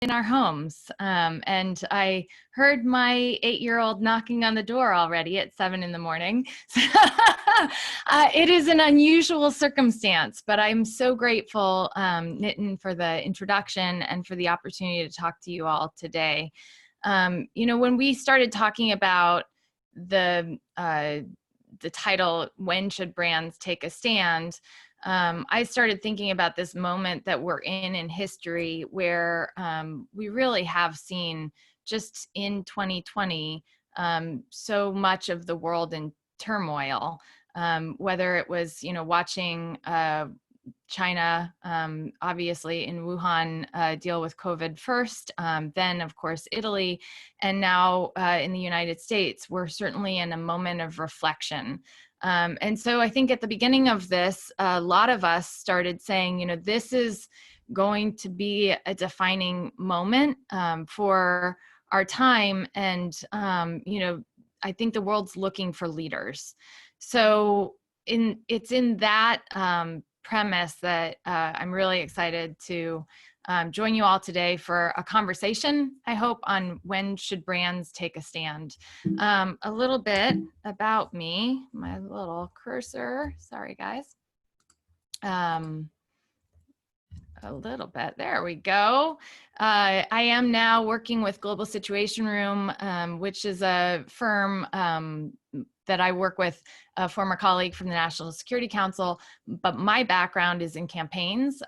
in our homes. And I heard my 8-year-old knocking on the door already at 7 in the morning. It is an unusual circumstance, but I'm so grateful, Nitin, for the introduction and for the opportunity to talk to you all today. When we started talking about the title, When Should Brands Take a Stand? I started thinking about this moment that we're in history where we really have seen just in 2020 so much of the world in turmoil, whether it was, watching China, obviously in Wuhan, deal with COVID first, then of course Italy, and now in the United States, we're certainly in a moment of reflection. And so I think at the beginning of this, a lot of us started saying, this is going to be a defining moment for our time. And, I think the world's looking for leaders. So it's in that premise that I'm really excited to join you all today for a conversation, I hope, on when should brands take a stand. A little bit about me, my little cursor, sorry guys. A little bit, there we go. I am now working with Global Situation Room, which is a firm that I work with, a former colleague from the National Security Council, but my background is in campaigns.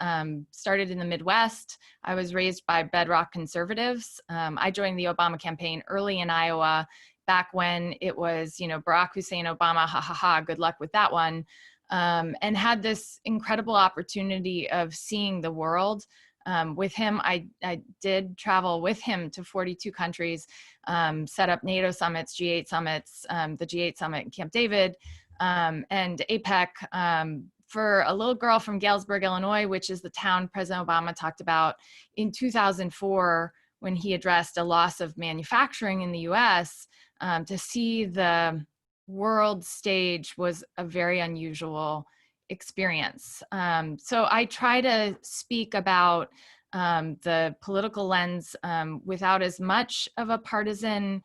Started in the Midwest. I was raised by bedrock conservatives. I joined the Obama campaign early in Iowa, back when it was, Barack Hussein Obama, ha ha ha, good luck with that one. And had this incredible opportunity of seeing the world with him. I did travel with him to 42 countries, set up NATO summits, G8 summits, the G8 summit in Camp David, and APEC, for a little girl from Galesburg, Illinois, which is the town President Obama talked about in 2004 when he addressed a loss of manufacturing in the US. To see the world stage was a very unusual experience. So I try to speak about the political lens without as much of a partisan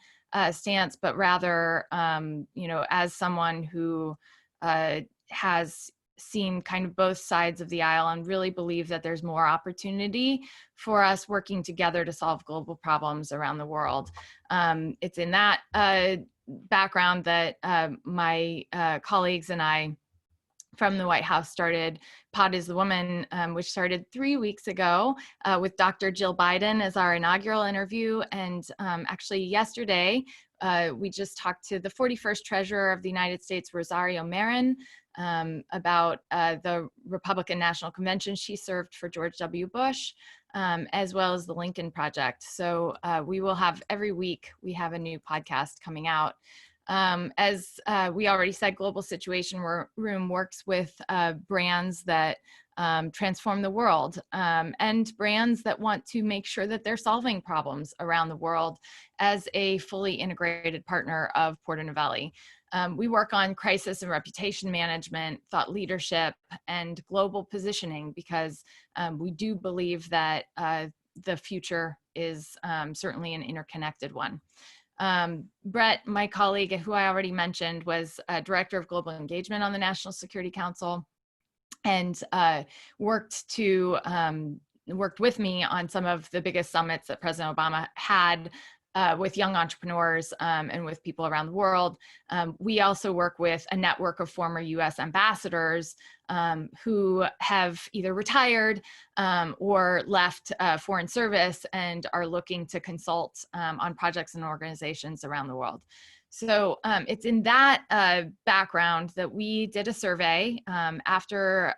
stance, but rather, as someone who has seen kind of both sides of the aisle and really believe that there's more opportunity for us working together to solve global problems around the world. It's in that background that my colleagues and I from the White House started Pod is the Woman, which started 3 weeks ago with Dr. Jill Biden as our inaugural interview. And actually yesterday, we just talked to the 41st Treasurer of the United States, Rosario Marin, about the Republican National Convention she served for George W. Bush, as well as the Lincoln Project. So we will have every week, we have a new podcast coming out. As we already said, Global Situation Room works with brands that transform the world, and brands that want to make sure that they're solving problems around the world as a fully integrated partner of Porter Novelli. We work on crisis and reputation management, thought leadership, and global positioning because we do believe that the future is certainly an interconnected one. Brett, my colleague, who I already mentioned, was Director of Global Engagement on the National Security Council and worked with me on some of the biggest summits that President Obama had with young entrepreneurs and with people around the world. We also work with a network of former US ambassadors who have either retired or left foreign service and are looking to consult on projects and organizations around the world. So it's in that background that we did a survey after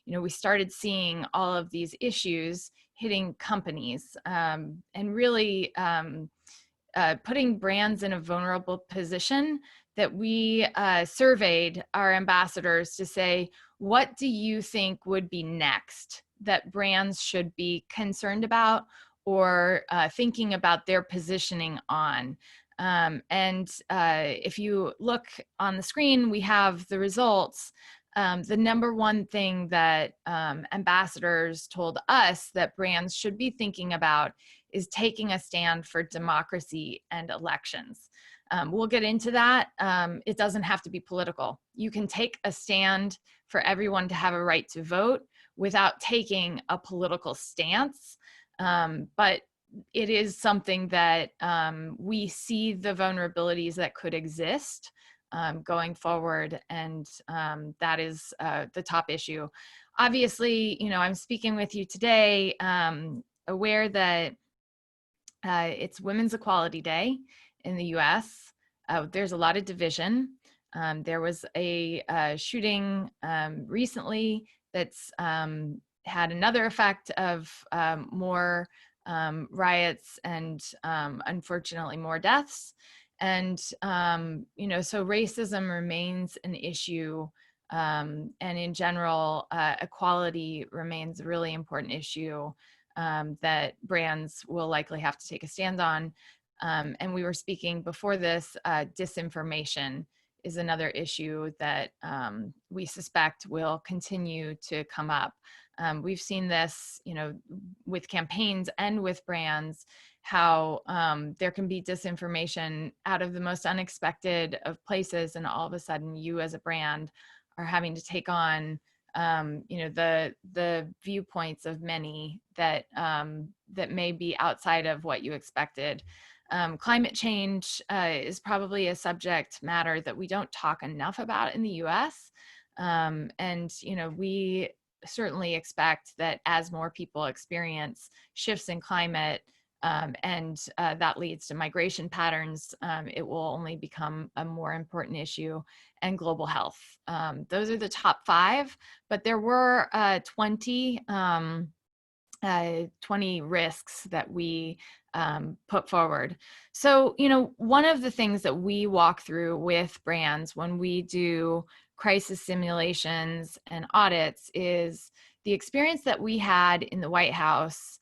we started seeing all of these issues hitting companies and really putting brands in a vulnerable position, that we surveyed our ambassadors to say, what do you think would be next that brands should be concerned about or thinking about their positioning on? And if you look on the screen, we have the results. the number one thing that ambassadors told us that brands should be thinking about is taking a stand for democracy and elections. We'll get into that. It doesn't have to be political. You can take a stand for everyone to have a right to vote without taking a political stance. But it is something that we see the vulnerabilities that could exist going forward, and that is the top issue. Obviously, I'm speaking with you today, aware that it's Women's Equality Day in the US. There's a lot of division. There was a shooting recently that's had another effect of more riots and unfortunately more deaths. And, so racism remains an issue. And in general, equality remains a really important issue that brands will likely have to take a stand on. And we were speaking before this, disinformation is another issue that we suspect will continue to come up. We've seen this, with campaigns and with brands, how there can be disinformation out of the most unexpected of places, and all of a sudden you as a brand are having to take on the viewpoints of many that that may be outside of what you expected. Climate change is probably a subject matter that we don't talk enough about in the US. And we certainly expect that as more people experience shifts in climate, and that leads to migration patterns, it will only become a more important issue, and global health. Those are the top 5, but there were 20 risks that we put forward. So, one of the things that we walk through with brands when we do crisis simulations and audits is the experience that we had in the White House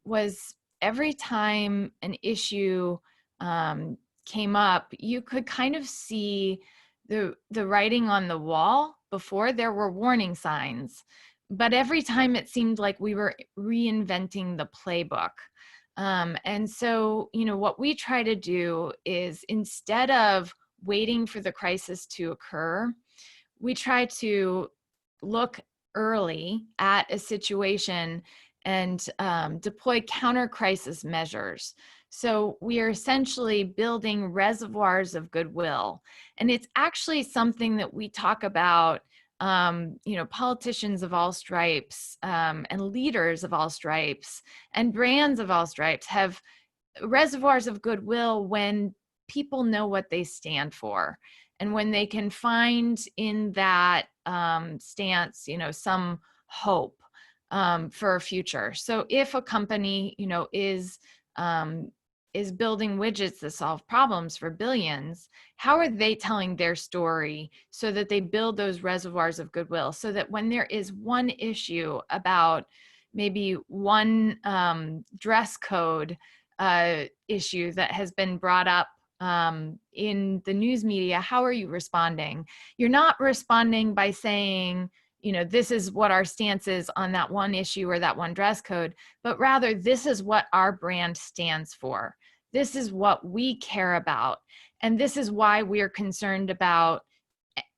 was every time an issue came up, you could kind of see the writing on the wall. Before, there were warning signs, but every time it seemed like we were reinventing the playbook. And so, what we try to do is, instead of waiting for the crisis to occur, we try to look early at a situation and deploy counter-crisis measures. So we are essentially building reservoirs of goodwill. And it's actually something that we talk about, politicians of all stripes and leaders of all stripes and brands of all stripes have reservoirs of goodwill when people know what they stand for, and when they can find in that stance, some hope for a future. So if a company, is building widgets that solve problems for billions, how are they telling their story so that they build those reservoirs of goodwill, so that when there is one issue about maybe one dress code issue that has been brought up in the news media, how are you responding? You're not responding by saying, this is what our stance is on that one issue or that one dress code, but rather, this is what our brand stands for. This is what we care about. And this is why we're concerned about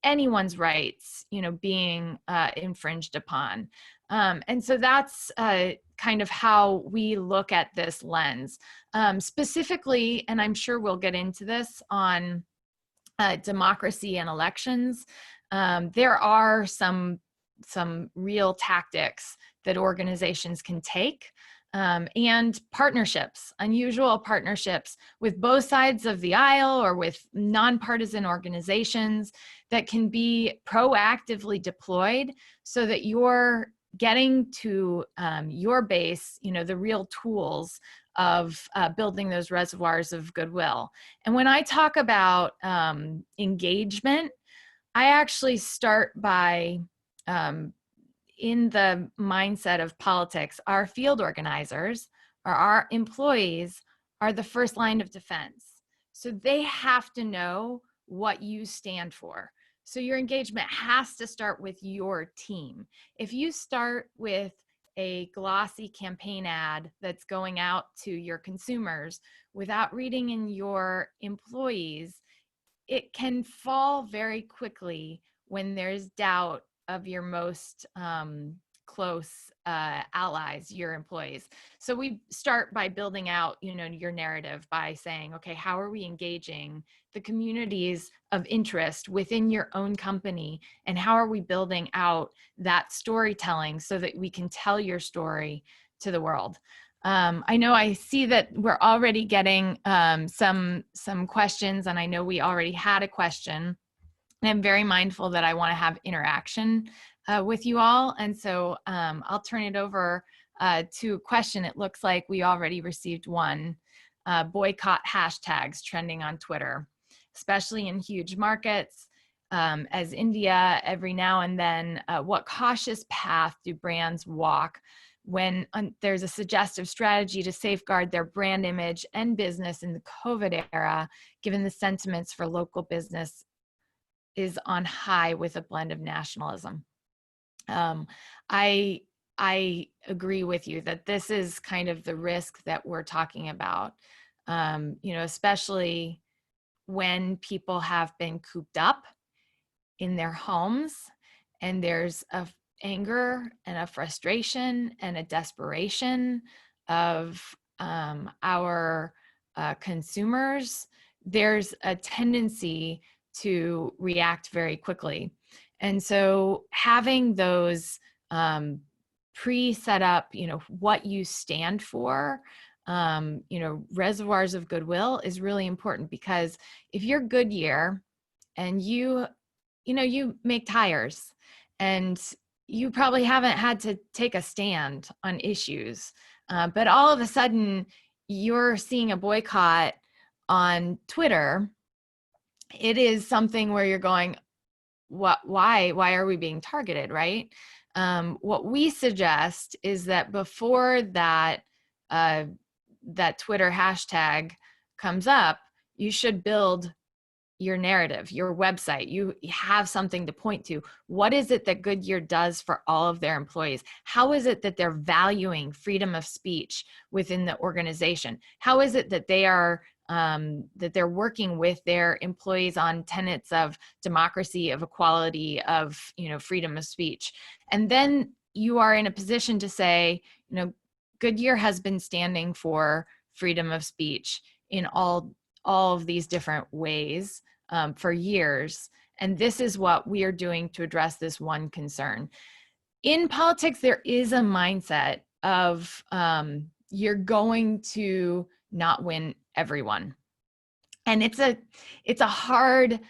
anyone's rights, being infringed upon. And so that's kind of how we look at this lens. Specifically, and I'm sure we'll get into this on democracy and elections, there are some real tactics that organizations can take, and partnerships, unusual partnerships with both sides of the aisle or with nonpartisan organizations that can be proactively deployed so that you're getting to your base, the real tools of building those reservoirs of goodwill. And when I talk about engagement, I actually start by in the mindset of politics, our field organizers or our employees are the first line of defense. So they have to know what you stand for. So your engagement has to start with your team. If you start with a glossy campaign ad that's going out to your consumers without reading in your employees, it can fall very quickly when there's doubt of your most close allies, your employees. So we start by building out, your narrative by saying, okay, how are we engaging the communities of interest within your own company, and how are we building out that storytelling so that we can tell your story to the world. I know I see that we're already getting some questions, and I know we already had a question. And I'm very mindful that I want to have interaction with you all. And so I'll turn it over to a question. It looks like we already received one. Boycott hashtags trending on Twitter, especially in huge markets as India every now and then. What cautious path do brands walk when there's a suggestive strategy to safeguard their brand image and business in the COVID era, given the sentiments for local business is on high with a blend of nationalism? I agree with you that this is kind of the risk that we're talking about, especially when people have been cooped up in their homes, and there's a anger and a frustration and a desperation of our consumers. There's a tendency to react very quickly. And so having those pre-set up, what you stand for, reservoirs of goodwill is really important, because if you're Goodyear and you make tires, and you probably haven't had to take a stand on issues, but all of a sudden you're seeing a boycott on Twitter, it is something where you're going, why are we being targeted, right? What we suggest is that before that Twitter hashtag comes up, you should build your narrative, your website. You have something to point to. What is it that Goodyear does for all of their employees? How is it that they're valuing freedom of speech within the organization? How is it that they are that they're working with their employees on tenets of democracy, of equality, of freedom of speech? And then you are in a position to say, Goodyear has been standing for freedom of speech in all of these different ways for years. And this is what we are doing to address this one concern. In politics, there is a mindset of you're going to not win everyone. And it's a hard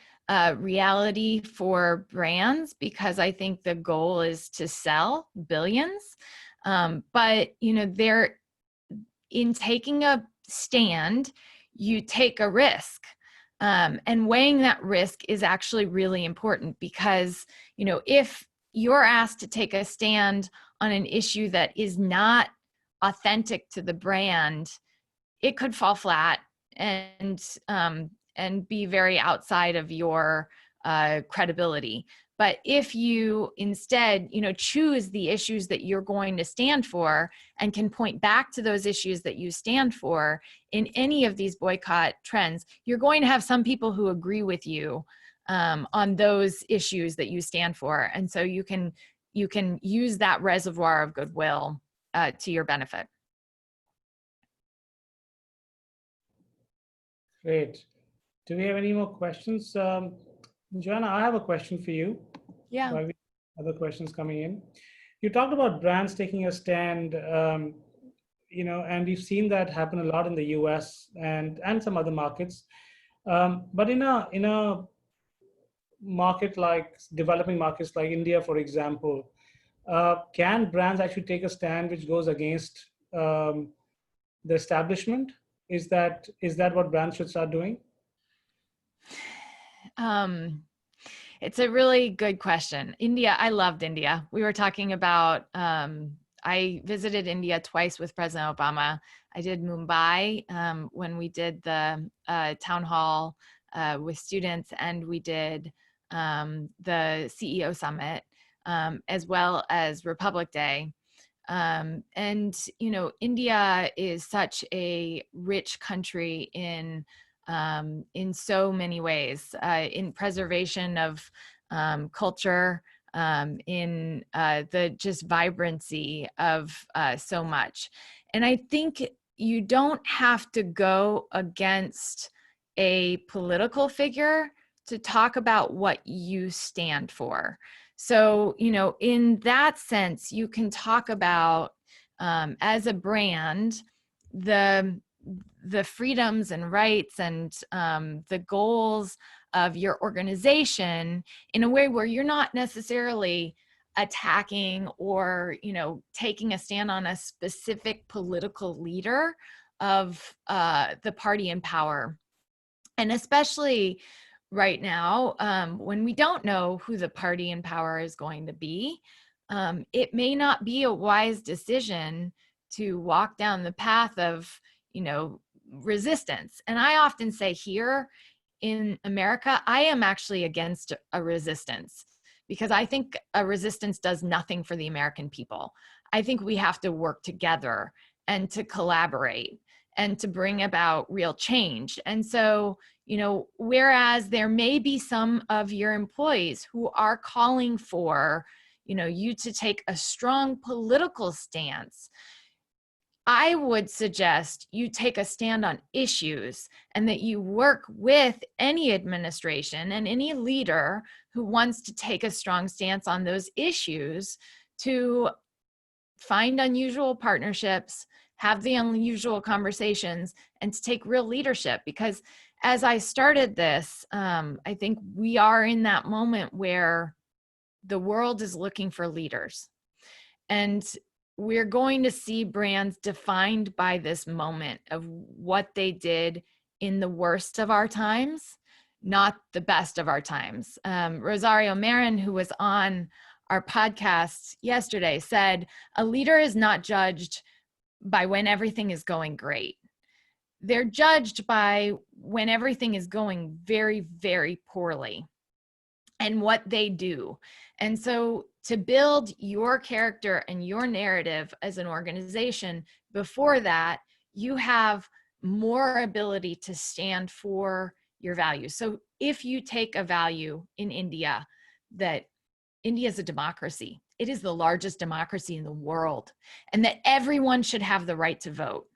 reality for brands, because I think the goal is to sell billions. But they're in taking a stand, you take a risk. And weighing that risk is actually really important, because, if you're asked to take a stand on an issue that is not authentic to the brand, it could fall flat and be very outside of your credibility. But if you instead, choose the issues that you're going to stand for, and can point back to those issues that you stand for in any of these boycott trends, you're going to have some people who agree with you on those issues that you stand for. And so you can use that reservoir of goodwill to your benefit. Great. Do we have any more questions? Johanna, I have a question for you. Yeah. While we have other questions coming in. You talked about brands taking a stand, and we've seen that happen a lot in the US and some other markets. But in a market like developing markets like India, for example, can brands actually take a stand which goes against the establishment? Is that what brands should start doing? It's a really good question. India, I loved India. We were talking about, I visited India twice with President Obama. I did Mumbai when we did the town hall with students, and we did the CEO Summit, as well as Republic Day. And, you know, India is such a rich country in so many ways, in preservation of culture, in the just vibrancy of so much. And I think you don't have to go against a political figure to talk about what you stand for. So, you know, in that sense, you can talk about, as a brand, the freedoms and rights and the goals of your organization in a way where you're not necessarily attacking or, you know, taking a stand on a specific political leader of the party in power. And especially right now, when we don't know who the party in power is going to be, it may not be a wise decision to walk down the path of, you know, resistance. And I often say here in America, I am actually against a resistance because I think a resistance does nothing for the American people. I think we have to work together and to collaborate and to bring about real change. And so, you know, whereas there may be some of your employees who are calling for, you know, you to take a strong political stance, I would suggest you take a stand on issues and that you work with any administration and any leader who wants to take a strong stance on those issues to find unusual partnerships, have the unusual conversations, and to take real leadership. Because as I started this, I think we are in that moment where the world is looking for leaders. And we're going to see brands defined by this moment of what they did in the worst of our times, not the best of our times. Rosario Marin, who was on our podcast yesterday, said, a leader is not judged by when everything is going great. They're judged by when everything is going very, very poorly and what they do. And so to build your character and your narrative as an organization, before that, you have more ability to stand for your values. So if you take a value in India, that India is a democracy, it is the largest democracy in the world, and that everyone should have the right to vote.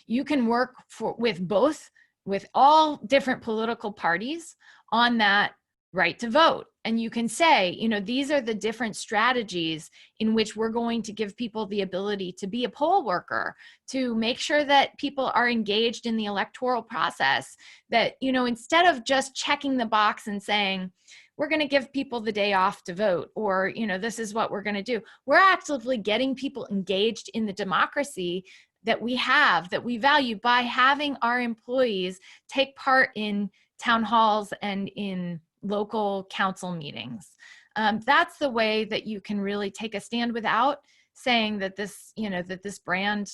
You can work with all different political parties on that right to vote. And you can say, you know, these are the different strategies in which we're going to give people the ability to be a poll worker, to make sure that people are engaged in the electoral process, that, you know, instead of just checking the box and saying, we're going to give people the day off to vote, or, you know, this is what we're going to do. We're actively getting people engaged in the democracy that we have, that we value, by having our employees take part in town halls and in local council meetings. That's the way that you can really take a stand without saying that this, you know, that this brand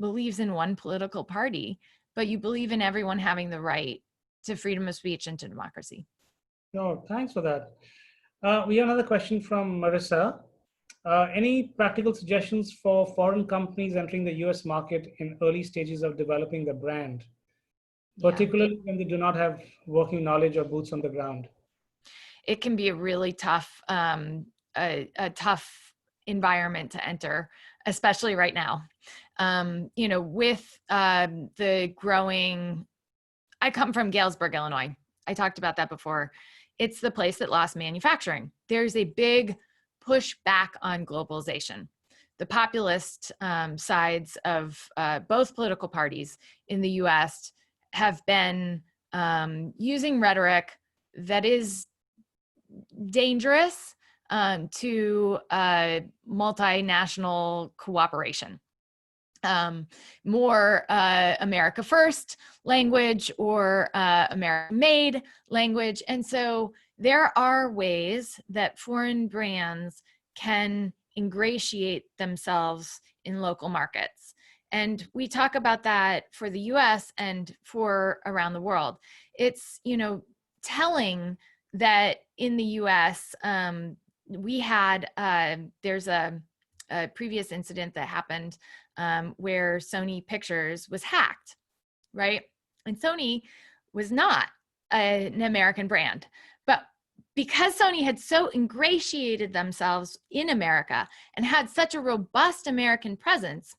believes in one political party, but you believe in everyone having the right to freedom of speech and to democracy. No, thanks for that. We have another question from Marissa. Any practical suggestions for foreign companies entering the US market in early stages of developing the brand, particularly when they do not have working knowledge or boots on the ground? It can be a really tough, a tough environment to enter, especially right now. You know, with the growing, I come from Galesburg, Illinois. I talked about that before. It's the place that lost manufacturing. There's a big push back on globalization. The populist sides of both political parties in the US have been using rhetoric that is dangerous to multinational cooperation. More America first language or America made language. And so there are ways that foreign brands can ingratiate themselves in local markets. And we talk about that for the US and for around the world. It's, you know, telling that in the US, we had, there's a previous incident that happened where Sony Pictures was hacked, right? And Sony was not an American brand, but because Sony had so ingratiated themselves in America and had such a robust American presence,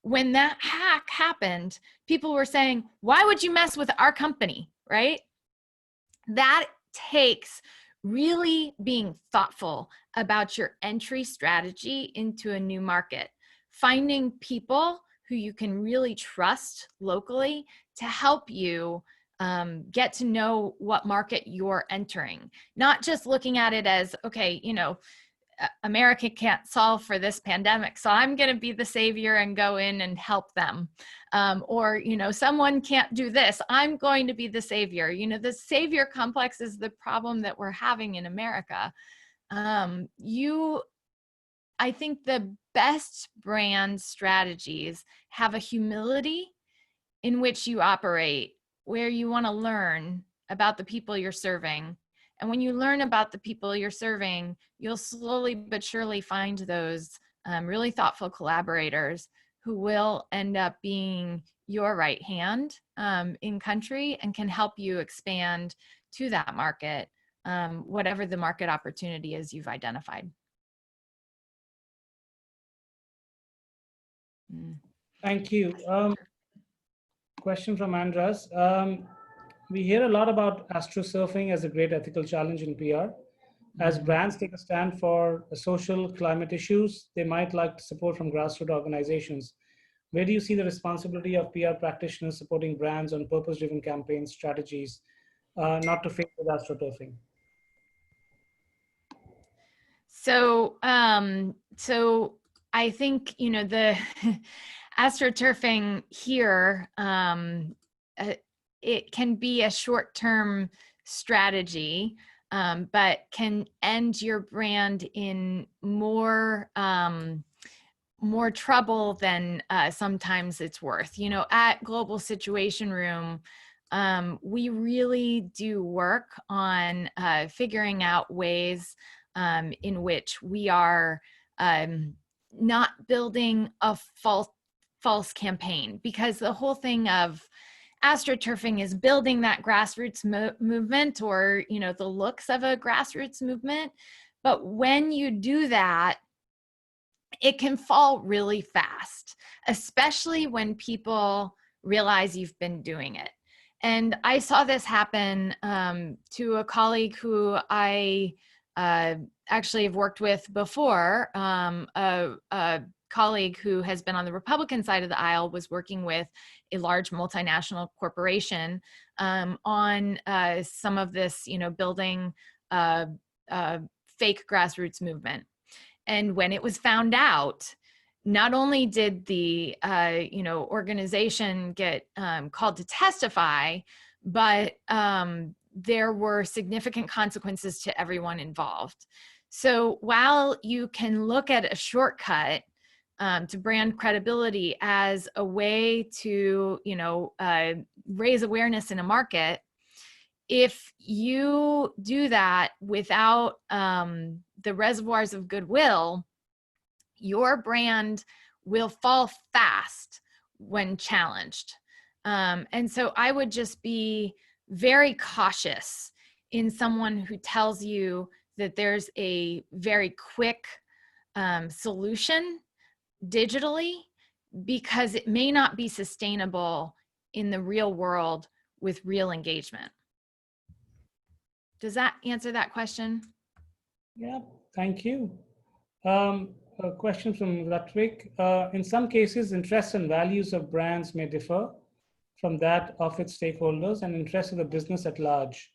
when that hack happened, people were saying, why would you mess with our company, right? That takes really being thoughtful about your entry strategy into a new market, finding people who you can really trust locally to help you get to know what market you're entering, not just looking at it as, okay, you know, America can't solve for this pandemic, so I'm going to be the savior and go in and help them. Or, you know, someone can't do this, I'm going to be the savior. You know, the savior complex is the problem that we're having in America. I think the best brand strategies have a humility in which you operate, where you want to learn about the people you're serving. And when you learn about the people you're serving, you'll slowly but surely find those really thoughtful collaborators who will end up being your right hand in country and can help you expand to that market, whatever the market opportunity is you've identified. Thank you. Question from Andras. We hear a lot about astrosurfing as a great ethical challenge in PR. As brands take a stand for social climate issues, they might like support from grassroots organizations. Where do you see the responsibility of PR practitioners supporting brands on purpose-driven campaign strategies, not to fail with astroturfing? So I think, you know, the astroturfing here, it can be a short-term strategy, but can end your brand in more trouble than sometimes it's worth. You know, at Global Situation Room, we really do work on figuring out ways in which we are not building a false campaign, because the whole thing of astroturfing is building that grassroots movement, or, you know, the looks of a grassroots movement. But when you do that, it can fall really fast, especially when people realize you've been doing it. And I saw this happen to a colleague who I actually have worked with before. A colleague who has been on the Republican side of the aisle was working with a large multinational corporation on some of this, you know, building fake grassroots movement. And when it was found out, not only did the you know, organization get called to testify, but there were significant consequences to everyone involved. So while you can look at a shortcut to brand credibility as a way to, you know, raise awareness in a market, if you do that without the reservoirs of goodwill, your brand will fall fast when challenged. And so I would just be very cautious in someone who tells you that there's a very quick solution digitally, because it may not be sustainable in the real world with real engagement. Does that answer that question? Yeah, thank you. A question from Ludwig. In some cases, interests and values of brands may differ from that of its stakeholders and interests of the business at large.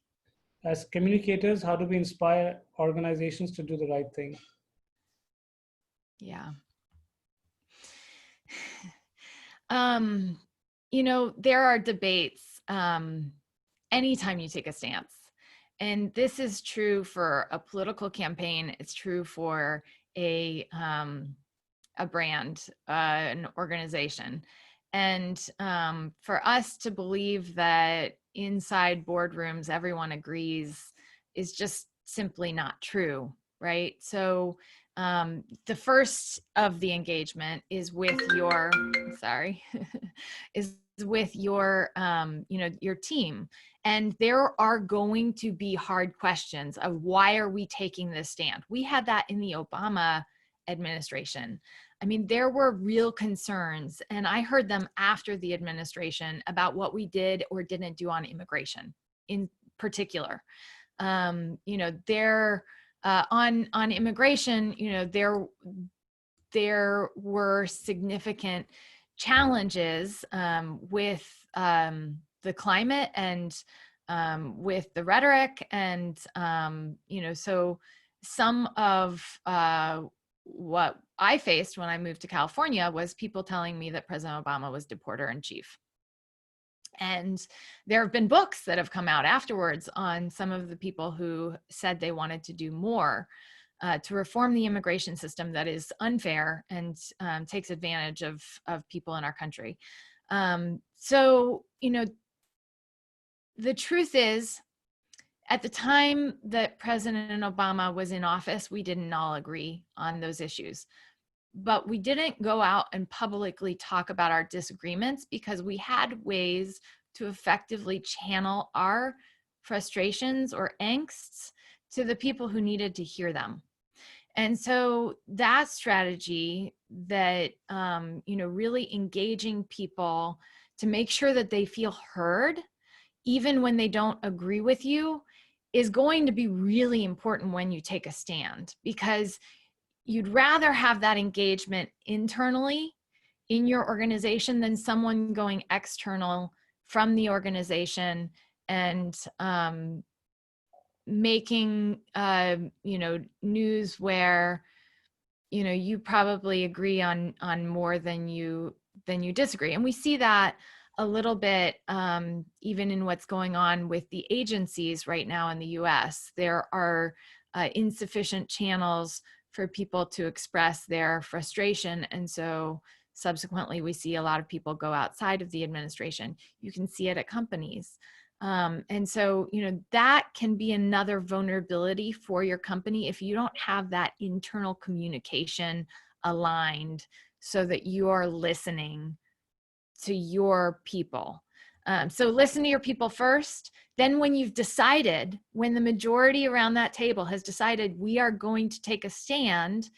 As communicators, how do we inspire organizations to do the right thing? Yeah. You know, there are debates anytime you take a stance. And this is true for a political campaign. It's true for a brand, an organization. And for us to believe that inside boardrooms, everyone agrees is just simply not true, right? So the first of the engagement is with your, sorry, is with your, your team. And there are going to be hard questions of why are we taking this stand? We had that in the Obama administration. I mean, there were real concerns, and I heard them after the administration about what we did or didn't do on immigration in particular. There on immigration, there were significant challenges with the climate and with the rhetoric, and so some of what I faced when I moved to California was people telling me that President Obama was deporter in chief. And there have been books that have come out afterwards on some of the people who said they wanted to do more to reform the immigration system that is unfair and takes advantage of people in our country. So, the truth is, at the time that President Obama was in office, we didn't all agree on those issues. But we didn't go out and publicly talk about our disagreements because we had ways to effectively channel our frustrations or angsts to the people who needed to hear them. And so that strategy, that, really engaging people to make sure that they feel heard, even when they don't agree with you, is going to be really important when you take a stand, because you'd rather have that engagement internally in your organization than someone going external from the organization and making news where you probably agree on more than you disagree. And we see that a little bit even in what's going on with the agencies right now in the US. There are insufficient channels for people to express their frustration, and so subsequently we see a lot of people go outside of the administration. You can see it at companies. And so, that can be another vulnerability for your company if you don't have that internal communication aligned so that you are listening to your people. So listen to your people first. Then when you've decided, when the majority around that table has decided we are going to take a stand,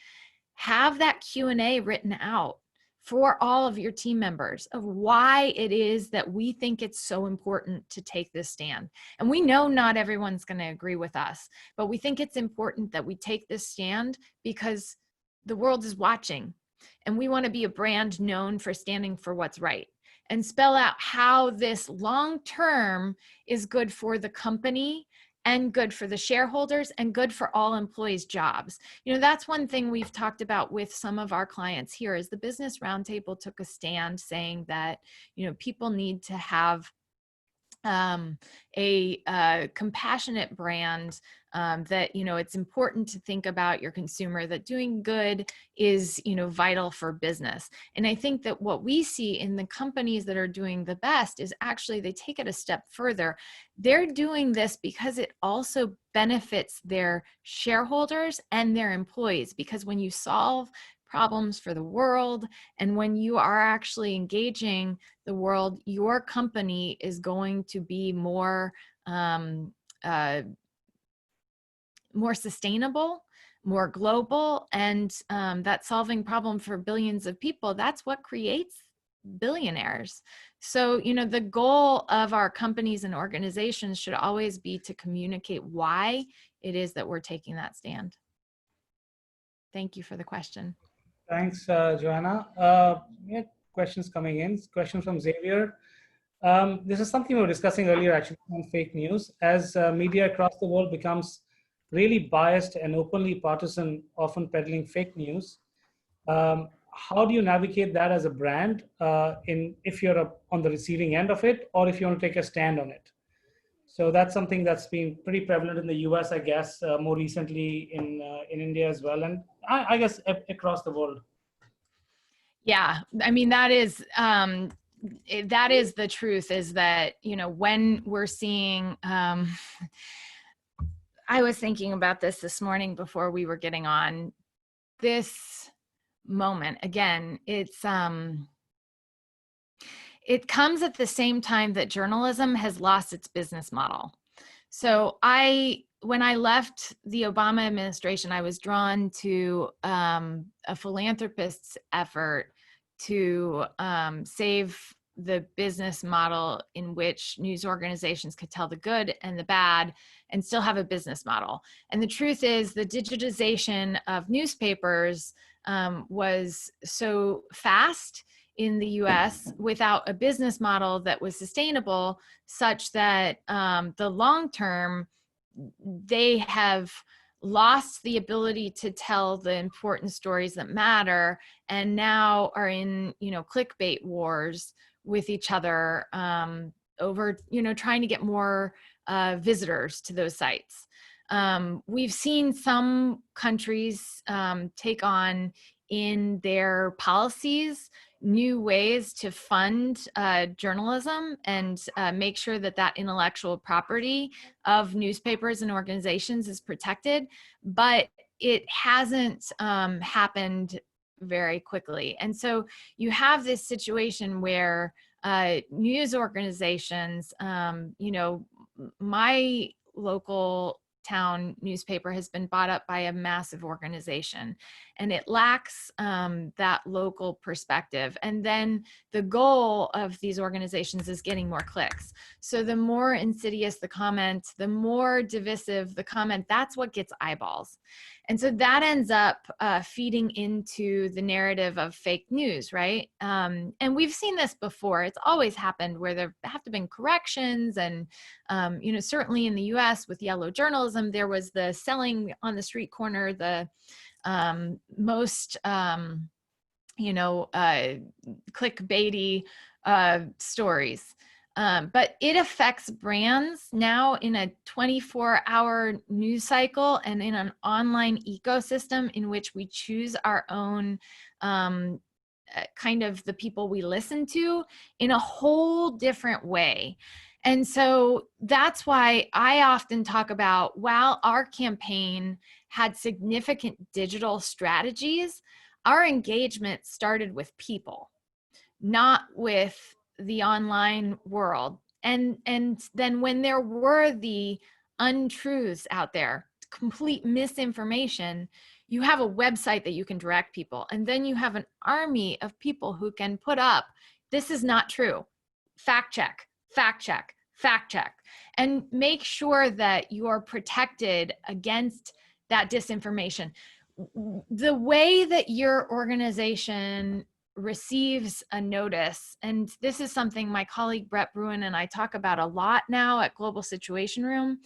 have that Q&A written out for all of your team members of why it is that we think it's so important to take this stand. And we know not everyone's going to agree with us, but we think it's important that we take this stand because the world is watching, and we want to be a brand known for standing for what's right, and spell out how this long-term is good for the company and good for the shareholders and good for all employees' jobs. That's one thing we've talked about with some of our clients here is the Business Roundtable took a stand saying that, people need to have a compassionate brand, that, it's important to think about your consumer, that doing good is, vital for business. And I think that what we see in the companies that are doing the best is actually they take it a step further. They're doing this because it also benefits their shareholders and their employees, because when you solve problems for the world, and when you are actually engaging the world, your company is going to be more sustainable, more global, and that solving problem for billions of people, that's what creates billionaires. So, the goal of our companies and organizations should always be to communicate why it is that we're taking that stand. Thank you for the question. Thanks, Johanna. We had questions coming in. Question from Xavier. This is something we were discussing earlier, actually, on fake news. As media across the world becomes really biased and openly partisan, often peddling fake news, how do you navigate that as a brand if you're on the receiving end of it, or if you want to take a stand on it? So that's something that's been pretty prevalent in the US, I guess, more recently in India as well, and I guess across the world. Yeah, I mean, that is the truth, is that, when we're seeing, I was thinking about this morning before we were getting on. This moment, again, it comes at the same time that journalism has lost its business model. So when I left the Obama administration, I was drawn to a philanthropist's effort to save the business model in which news organizations could tell the good and the bad and still have a business model. And the truth is, the digitization of newspapers was so fast in the US without a business model that was sustainable, such that the long term, they have lost the ability to tell the important stories that matter, and now are in, clickbait wars with each other over, trying to get more visitors to those sites. We've seen some countries take on in their policies new ways to fund journalism and make sure that that intellectual property of newspapers and organizations is protected, but it hasn't happened very quickly. And so you have this situation where news organizations, my local town newspaper has been bought up by a massive organization, and it lacks that local perspective. And then the goal of these organizations is getting more clicks. So the more insidious the comment, the more divisive the comment, that's what gets eyeballs. And so that ends up feeding into the narrative of fake news, right? And we've seen this before. It's always happened where there have to been corrections. And, certainly in the US with yellow journalism, there was the selling on the street corner, the most, clickbaity stories. But it affects brands now in a 24-hour news cycle and in an online ecosystem in which we choose our own kind of the people we listen to in a whole different way. And so that's why I often talk about, while our campaign had significant digital strategies, our engagement started with people, not with the online world. And then when there were the untruths out there, complete misinformation, you have a website that you can direct people. And then you have an army of people who can put up, this is not true, fact check, fact check, fact check, and make sure that you are protected against that disinformation. The way that your organization receives a notice, and this is something my colleague Brett Bruin and I talk about a lot now at Global Situation Room,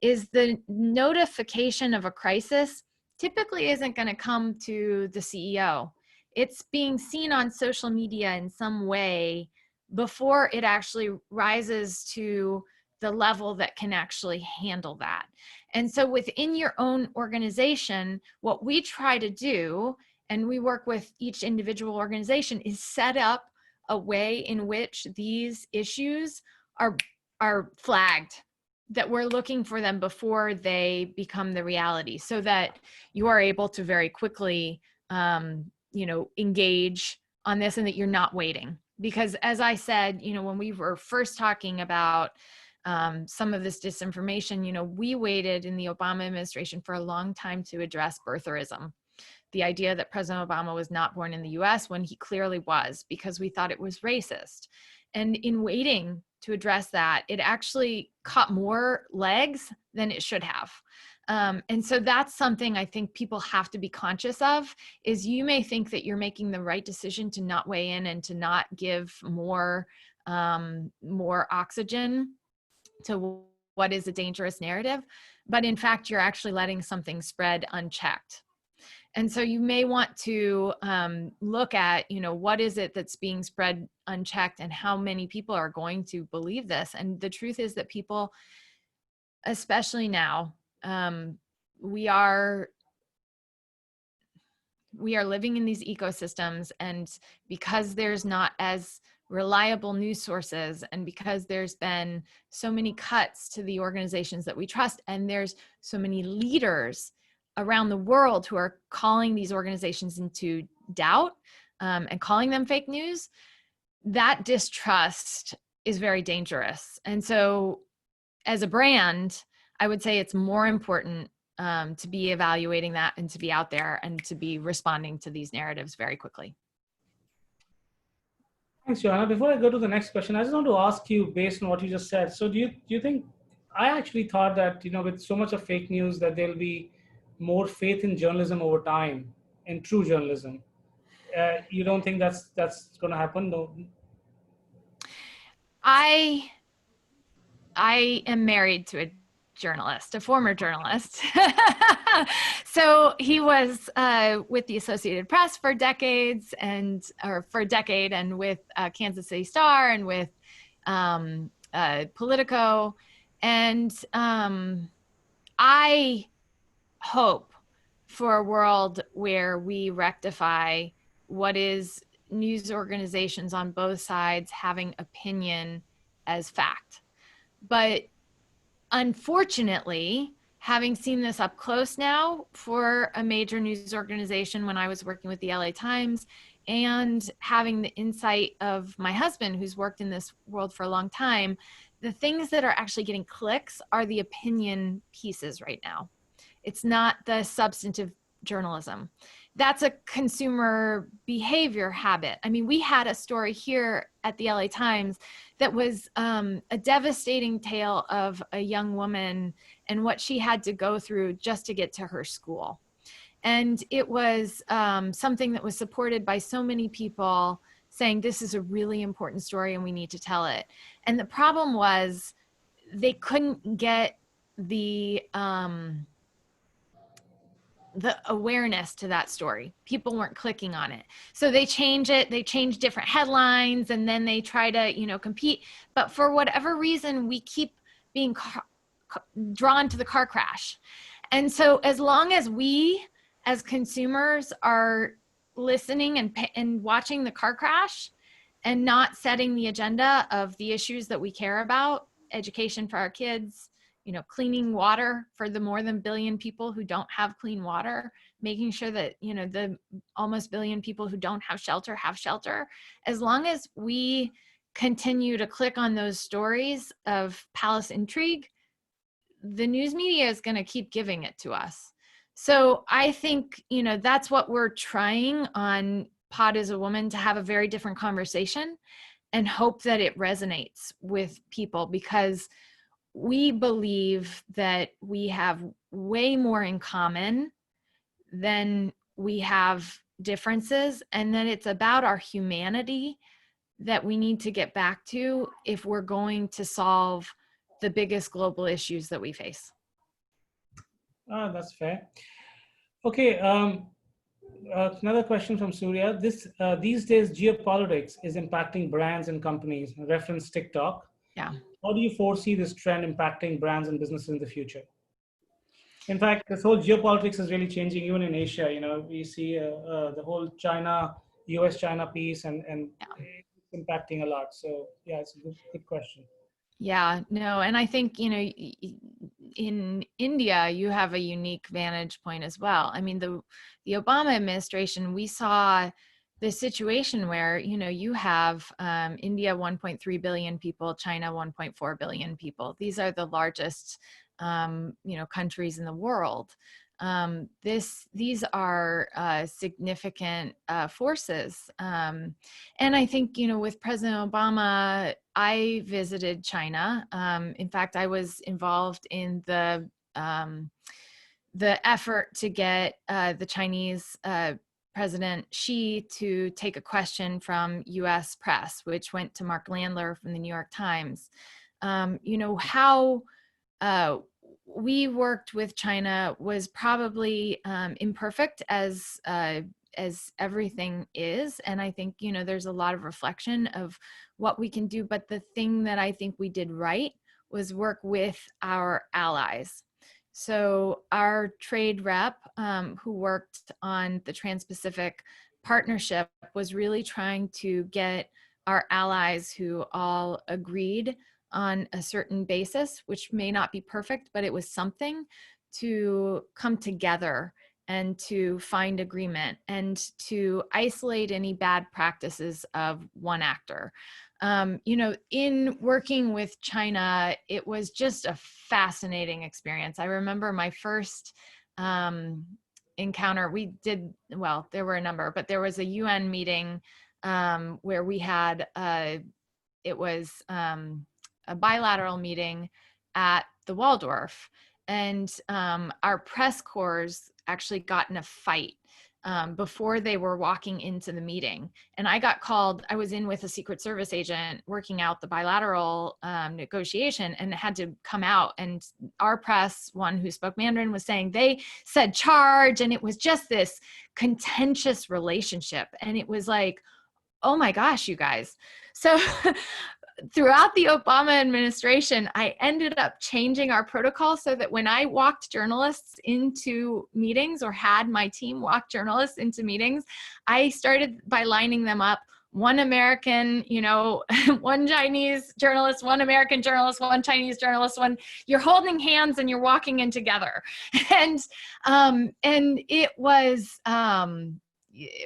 is the notification of a crisis typically isn't going to come to the CEO. It's being seen on social media in some way before it actually rises to the level that can actually handle that. And so within your own organization, what we try to do, and we work with each individual organization, is set up a way in which these issues are flagged, that we're looking for them before they become the reality, so that you are able to very quickly engage on this, and that you're not waiting. Because as I said, when we were first talking about some of this disinformation, we waited in the Obama administration for a long time to address birtherism, the idea that President Obama was not born in the US when he clearly was, because we thought it was racist. And in waiting to address that, it actually caught more legs than it should have. And so that's something I think people have to be conscious of, is you may think that you're making the right decision to not weigh in and to not give more oxygen to what is a dangerous narrative, but in fact, you're actually letting something spread unchecked. And so you may want to look at, what is it that's being spread unchecked, and how many people are going to believe this. And the truth is that people, especially now, we are living in these ecosystems, and because there's not as reliable news sources, and because there's been so many cuts to the organizations that we trust, and there's so many leaders around the world who are calling these organizations into doubt, and calling them fake news, that distrust is very dangerous. And so as a brand, I would say it's more important to be evaluating that and to be out there and to be responding to these narratives very quickly. Thanks, Johanna. Before I go to the next question, I just want to ask you, based on what you just said. So, do you think? I actually thought that, with so much of fake news, that there'll be more faith in journalism over time, in true journalism. You don't think that's going to happen? No. I am married to a journalist, a former journalist. So he was with the Associated Press for decades, for a decade, and with Kansas City Star, and with Politico. And I hope for a world where we rectify what is news organizations on both sides having opinion as fact. But unfortunately, having seen this up close now for a major news organization when I was working with the LA Times, and having the insight of my husband, who's worked in this world for a long time, the things that are actually getting clicks are the opinion pieces right now. It's not the substantive journalism. That's a consumer behavior habit. I mean, we had a story here at the LA Times that was a devastating tale of a young woman and what she had to go through just to get to her school. And it was something that was supported by so many people saying, this is a really important story and we need to tell it. And the problem was they couldn't get the awareness to that story. People weren't clicking on it. So they change it, they change different headlines, and then they try to, compete. But for whatever reason, we keep being drawn to the car crash. And so as long as we as consumers are listening and watching the car crash and not setting the agenda of the issues that we care about, education for our kids, cleaning water for the more than billion people who don't have clean water, making sure that, the almost billion people who don't have shelter. As long as we continue to click on those stories of palace intrigue, the news media is going to keep giving it to us. So I think, that's what we're trying on Pod is a Woman, to have a very different conversation and hope that it resonates with people, because we believe that we have way more in common than we have differences, and that it's about our humanity that we need to get back to if we're going to solve the biggest global issues that we face. That's fair. Okay, another question from Surya. These days, geopolitics is impacting brands and companies. Reference TikTok. Yeah. How do you foresee this trend impacting brands and businesses in the future? In fact, this whole geopolitics is really changing even in Asia. We see the whole US-China piece, and it's impacting a lot. So yeah, it's a good question. Yeah, no, and I think, in India, you have a unique vantage point as well. I mean, the Obama administration, we saw the situation where, you have India 1.3 billion people, China 1.4 billion people. These are the largest, countries in the world. These are significant forces. And I think, with President Obama, I visited China. In fact, I was involved in the effort to get the Chinese President Xi to take a question from US press, which went to Mark Landler from the New York Times. How we worked with China was probably imperfect, as everything is. And I think, there's a lot of reflection of what we can do. But the thing that I think we did right was work with our allies. So our trade rep, who worked on the Trans-Pacific Partnership, was really trying to get our allies who all agreed on a certain basis, which may not be perfect, but it was something, to come together and to find agreement and to isolate any bad practices of one actor. You know, in working with China, it was just a fascinating experience. I remember my first encounter. We did, well, there were a number, but there was a UN meeting where we had it was a bilateral meeting at the Waldorf, and our press corps actually got in a fight before they were walking into the meeting. And I got called, I was in with a Secret Service agent working out the bilateral negotiation, and had to come out. And our press, one who spoke Mandarin, was saying they said charge, and it was just this contentious relationship. And it was like, oh my gosh, you guys. So throughout the Obama administration, I ended up changing our protocol so that when I walked journalists into meetings, or had my team walk journalists into meetings, I started by lining them up. One American, you know, one Chinese journalist, one American journalist, one Chinese journalist, you're holding hands and you're walking in together. And it was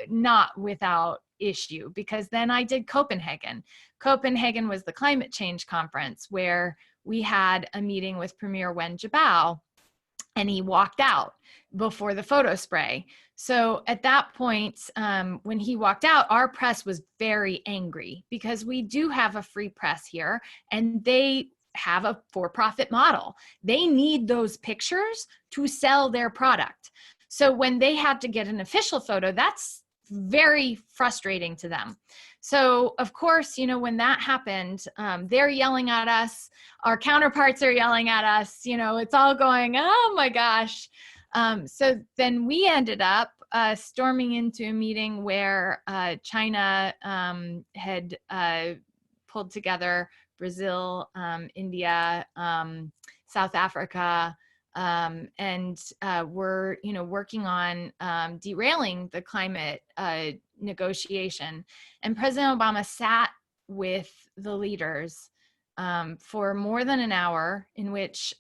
not without issue, because then I did Copenhagen. Copenhagen was the climate change conference where we had a meeting with Premier Wen Jiabao, and he walked out before the photo spray. So at that point, when he walked out, our press was very angry, because we do have a free press here, and they have a for-profit model. They need those pictures to sell their product. So when they had to get an official photo, that's very frustrating to them. So of course, you know, when that happened, they're yelling at us, our counterparts are yelling at us, you know, it's all going, oh my gosh. So then we ended up storming into a meeting where China had pulled together Brazil, India, South Africa, and we're, you know, working on derailing the climate negotiation. And President Obama sat with the leaders for more than an hour, in which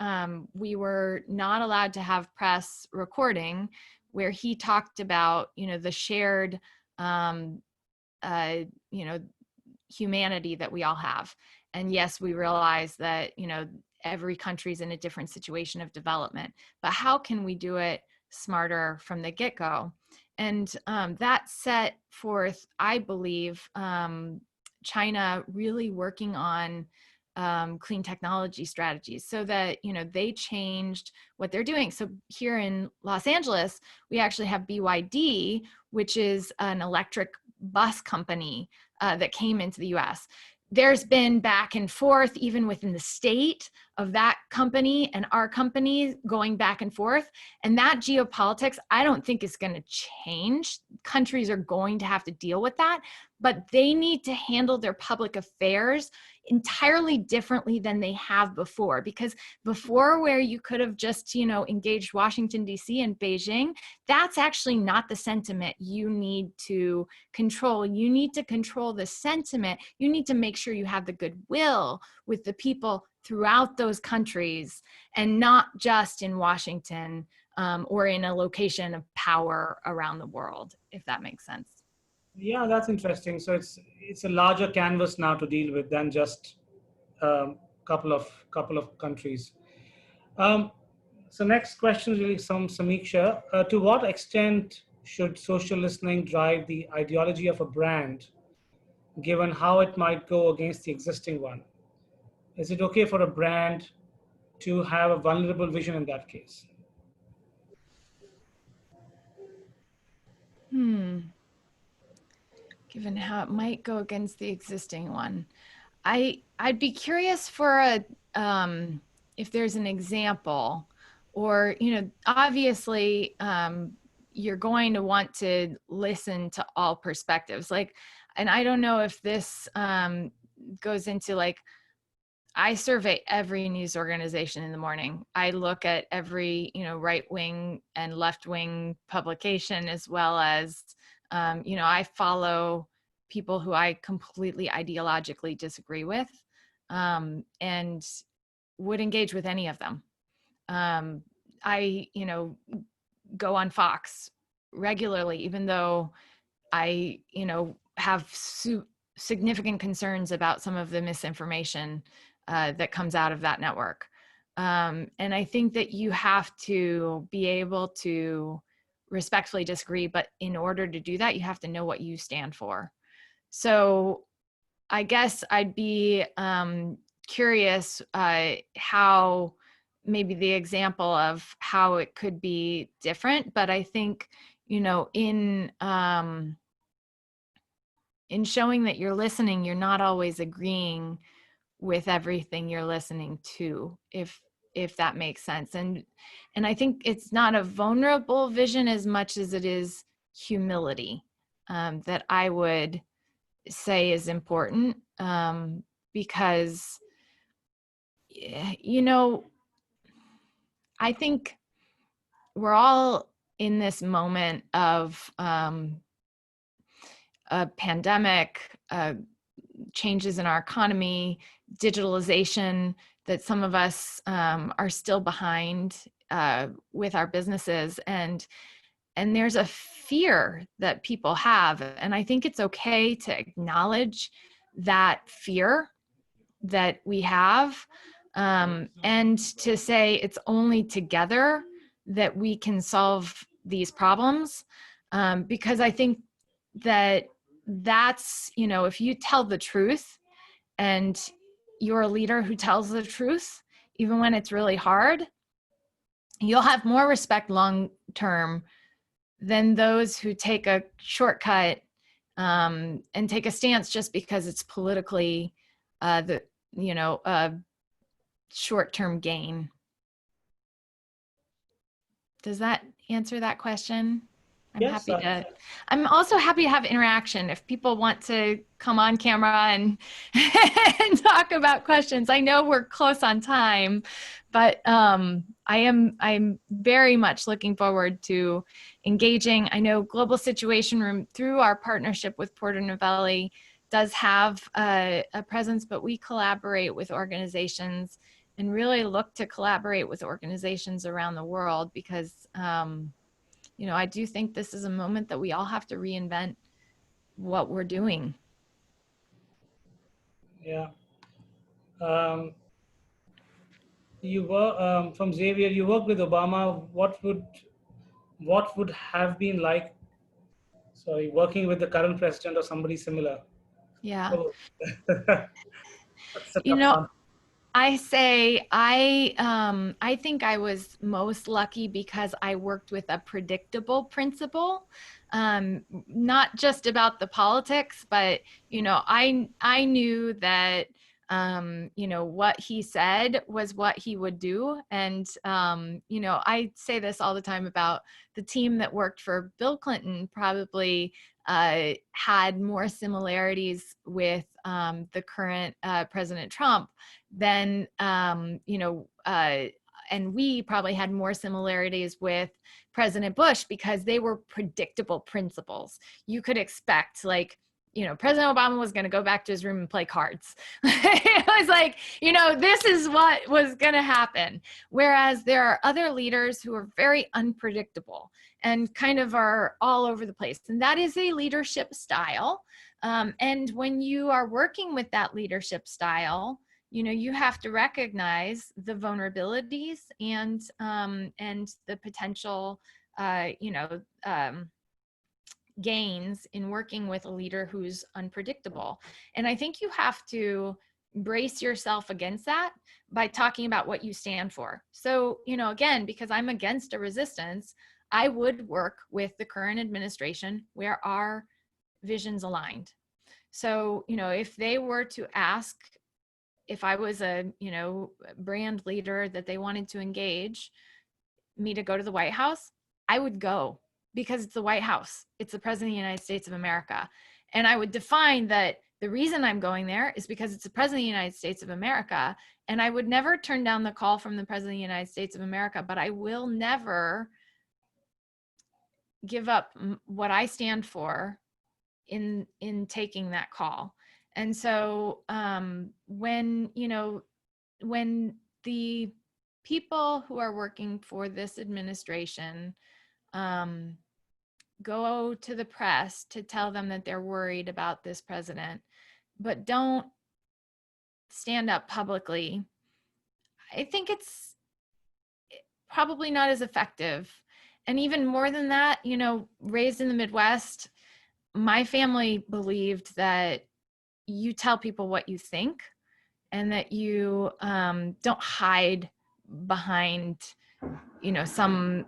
we were not allowed to have press recording, where he talked about, you know, the shared, you know, humanity that we all have. And yes, we realize that, you know, every country's in a different situation of development, but how can we do it smarter from the get-go? And that set forth, I believe, China really working on clean technology strategies, so that, you know, they changed what they're doing. So here in Los Angeles, we actually have BYD, which is an electric bus company that came into the US. There's been back and forth, even within the state of that company and our company, going back and forth. And that geopolitics, I don't think is going to change. Countries are going to have to deal with that, but they need to handle their public affairs entirely differently than they have before. Because before, where you could have just, you know, engaged Washington, D.C. and Beijing, that's actually not the sentiment you need to control. You need to control the sentiment. You need to make sure you have the goodwill with the people throughout those countries, and not just in Washington or in a location of power around the world, if that makes sense. Yeah, that's interesting. So it's a larger canvas now to deal with than just couple of countries. So next question is really from Samiksha. To what extent should social listening drive the ideology of a brand, given how it might go against the existing one? Is it okay for a brand to have a vulnerable vision in that case? Given how it might go against the existing one, I'd be curious for a if there's an example, or, you know, obviously you're going to want to listen to all perspectives. Like, and I don't know if this goes into, like, I survey every news organization in the morning. I look at every, you know, right wing and left wing publication, as well as, you know, I follow people who I completely ideologically disagree with, and would engage with any of them. I, go on Fox regularly, even though I, have significant concerns about some of the misinformation that comes out of that network. And I think that you have to be able to respectfully disagree, but in order to do that, you have to know what you stand for. So I guess I'd be curious how maybe the example of how it could be different, but I think, in showing that you're listening, you're not always agreeing with everything you're listening to, if that makes sense. And I think it's not a vulnerable vision as much as it is humility, that I would say is important, because I think we're all in this moment of a pandemic, changes in our economy, digitalization, that some of us are still behind with our businesses, and there's a fear that people have, and I think it's okay to acknowledge that fear that we have, and to say it's only together that we can solve these problems, because I think that's, if you tell the truth and you're a leader who tells the truth, even when it's really hard, you'll have more respect long term than those who take a shortcut and take a stance just because it's politically short-term gain. Does that answer that question? Yes. I'm also happy to have interaction if people want to come on camera and, and talk about questions. I know we're close on time, but I'm very much looking forward to engaging. I know Global Situation Room, through our partnership with Porter Novelli, does have a presence, but we collaborate with organizations and really look to collaborate with organizations around the world, because I do think this is a moment that we all have to reinvent what we're doing. Yeah. You were from Xavier. You worked with Obama. What would have been like? Sorry, working with the current president or somebody similar. Yeah. Oh, that's a You tough know, one. I say I think I was most lucky because I worked with a predictable principle, not just about the politics, but I knew that what he said was what he would do, and I say this all the time about the team that worked for Bill Clinton. Probably had more similarities with the current President Trump than and we probably had more similarities with President Bush, because they were predictable principles. You could expect, like, President Obama was going to go back to his room and play cards. It was like, this is what was going to happen. Whereas there are other leaders who are very unpredictable and kind of are all over the place. And that is a leadership style. And when you are working with that leadership style, you have to recognize the vulnerabilities and the potential, gains in working with a leader who's unpredictable. And I think you have to brace yourself against that by talking about what you stand for. So, again, because I'm against a resistance, I would work with the current administration where our visions aligned. So, if they were to ask if I was a, brand leader that they wanted to engage me to go to the White House, I would go, because it's the White House. It's the President of the United States of America. And I would define that the reason I'm going there is because it's the President of the United States of America. And I would never turn down the call from the President of the United States of America, but I will never give up what I stand for in taking that call. And so when, you know, when the people who are working for this administration go to the press to tell them that they're worried about this president, but don't stand up publicly, I think it's probably not as effective. And even more than that, you know, raised in the Midwest, my family believed that you tell people what you think and that you don't hide behind, you know, some,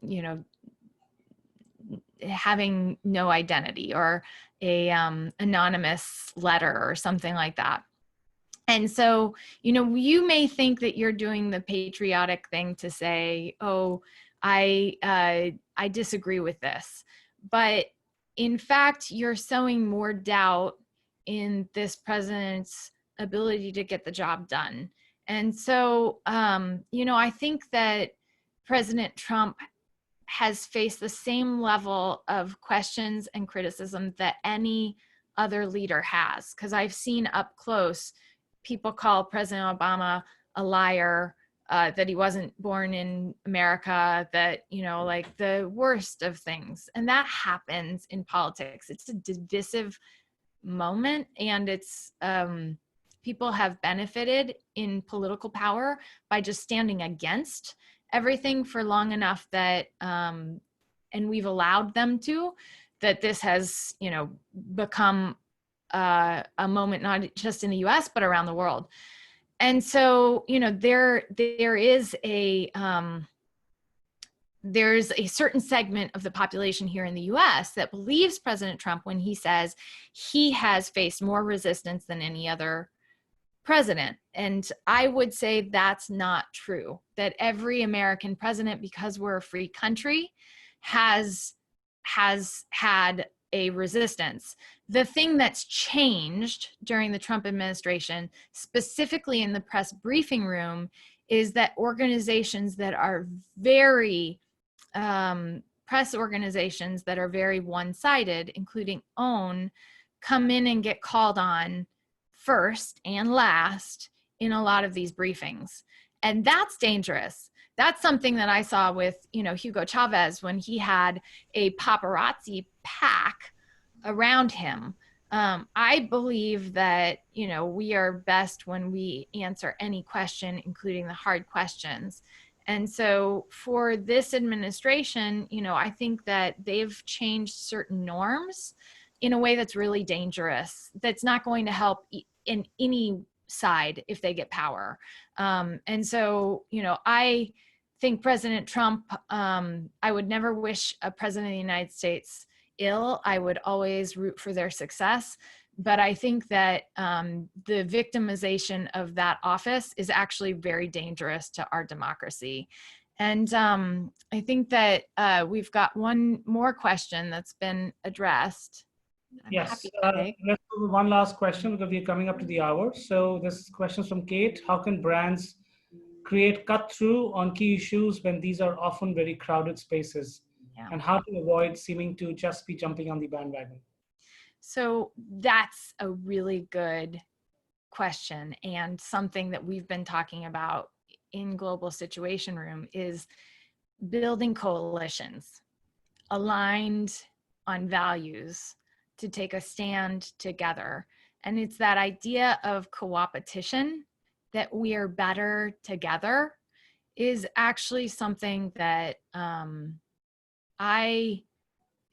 you know, having no identity or a anonymous letter or something like that. And so, you know, you may think that you're doing the patriotic thing to say, oh, I disagree with this. But in fact, you're sowing more doubt in this president's ability to get the job done. And so, you know, I think that President Trump has faced the same level of questions and criticism that any other leader has. Because I've seen up close people call President Obama a liar, that he wasn't born in America, that, you know, like the worst of things. And that happens in politics. It's a divisive moment, and it's people have benefited in political power by just standing against everything for long enough that and we've allowed them to, that this has, you know, become a moment not just in the US but around the world. And so, you know, there's a certain segment of the population here in the US that believes President Trump when he says he has faced more resistance than any other president. And I would say that's not true, that every American president, because we're a free country, has had a resistance. The thing that's changed during the Trump administration, specifically in the press briefing room, is that organizations that are very press organizations that are very one-sided, including OWN, come in and get called on first and last in a lot of these briefings. And that's dangerous. That's something that I saw with, you know, Hugo Chavez when he had a paparazzi pack around him. I believe that, you know, we are best when we answer any question, including the hard questions. And so for this administration, you know, I think that they've changed certain norms in a way that's really dangerous, that's not going to help in any side if they get power. And so, you know, I think President Trump, I would never wish a president of the United States ill. I would always root for their success. But I think that the victimization of that office is actually very dangerous to our democracy. And I think that we've got one more question that's been addressed. I'm Yes, happy to take. let's do one last question because we're coming up to the hour. So this question is from Kate. How can brands create cut through on key issues when these are often very crowded spaces? Yeah. And how to avoid seeming to just be jumping on the bandwagon? So that's a really good question, and something that we've been talking about in Global Situation Room is building coalitions aligned on values to take a stand together. And it's that idea of coopetition, that we are better together, is actually something that I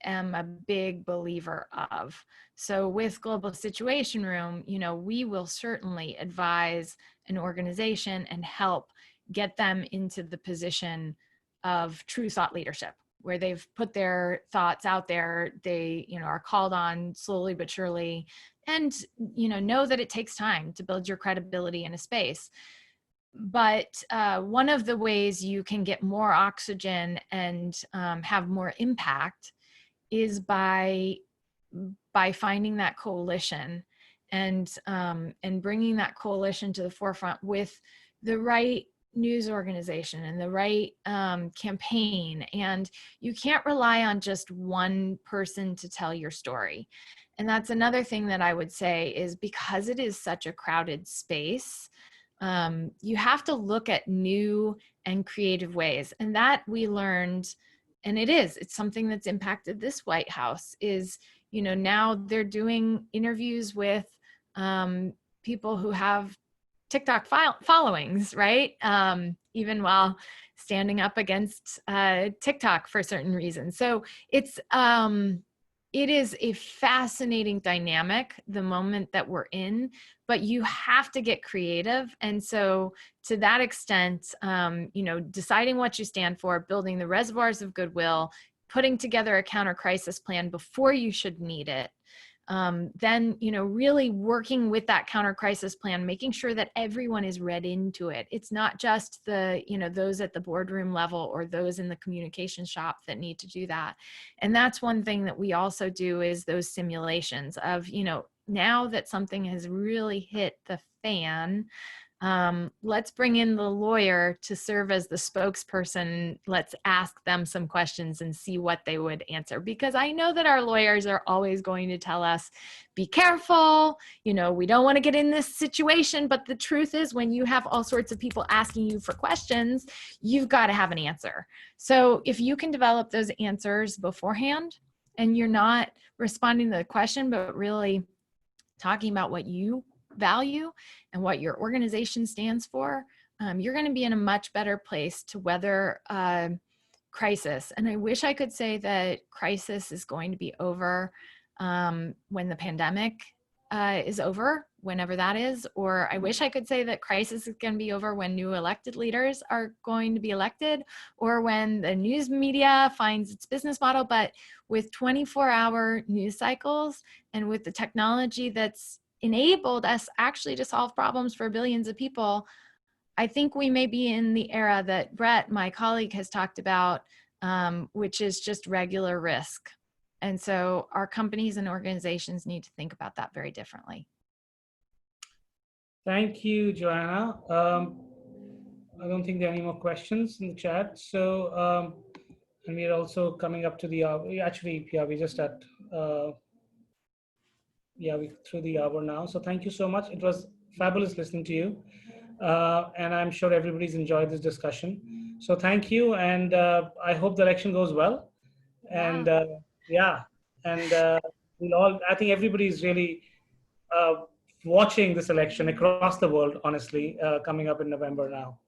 am a big believer of. So with Global Situation Room, you know, we will certainly advise an organization and help get them into the position of true thought leadership, where they've put their thoughts out there, they, you know, are called on slowly but surely, and, you know that it takes time to build your credibility in a space. But one of the ways you can get more oxygen and have more impact is by finding that coalition and bringing that coalition to the forefront with the right news organization and the right campaign. And you can't rely on just one person to tell your story. And that's another thing that I would say is, because it is such a crowded space, you have to look at new and creative ways. And that we learned, and it's something that's impacted this White House, is, now they're doing interviews with people who have TikTok followings, right? Even while standing up against TikTok for certain reasons. So it is a fascinating dynamic, the moment that we're in, but you have to get creative. And so to that extent, deciding what you stand for, building the reservoirs of goodwill, putting together a counter crisis plan before you should need it. Then, really working with that counter crisis plan, making sure that everyone is read into it. It's not just those at the boardroom level or those in the communication shop that need to do that. And that's one thing that we also do, is those simulations of, now that something has really hit the fan, let's bring in the lawyer to serve as the spokesperson. Let's ask them some questions and see what they would answer. Because I know that our lawyers are always going to tell us, be careful, we don't want to get in this situation. But the truth is, when you have all sorts of people asking you for questions, you've got to have an answer. So if you can develop those answers beforehand, and you're not responding to the question, but really talking about what you value and what your organization stands for, you're going to be in a much better place to weather crisis. And I wish I could say that crisis is going to be over when the pandemic is over, whenever that is. Or I wish I could say that crisis is going to be over when new elected leaders are going to be elected, or when the news media finds its business model. But with 24-hour news cycles, and with the technology that's enabled us actually to solve problems for billions of people, I think we may be in the era that Brett, my colleague, has talked about, which is just regular risk. And so our companies and organizations need to think about that very differently. Thank you, Johanna. I don't think there are any more questions in the chat. So, and we're also coming up to the hour. Actually, yeah, we just at, we through the hour now. So thank you so much. It was fabulous listening to you. And I'm sure everybody's enjoyed this discussion. So thank you. And I hope the election goes well. And we'll all, I think everybody's really watching this election across the world, honestly, coming up in November now.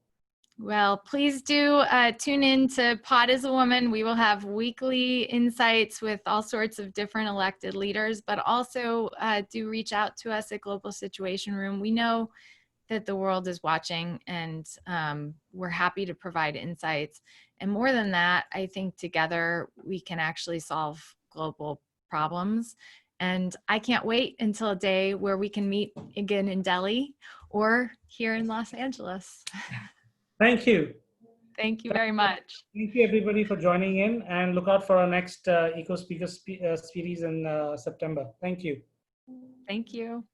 Well, please do tune in to Pod is a Woman. We will have weekly insights with all sorts of different elected leaders, but also do reach out to us at Global Situation Room. We know that the world is watching, and we're happy to provide insights. And more than that, I think together we can actually solve global problems. And I can't wait until a day where we can meet again in Delhi or here in Los Angeles. Thank you. Thank you very much. Thank you, everybody, for joining in, and look out for our next Eco Speaker series in September. Thank you. Thank you.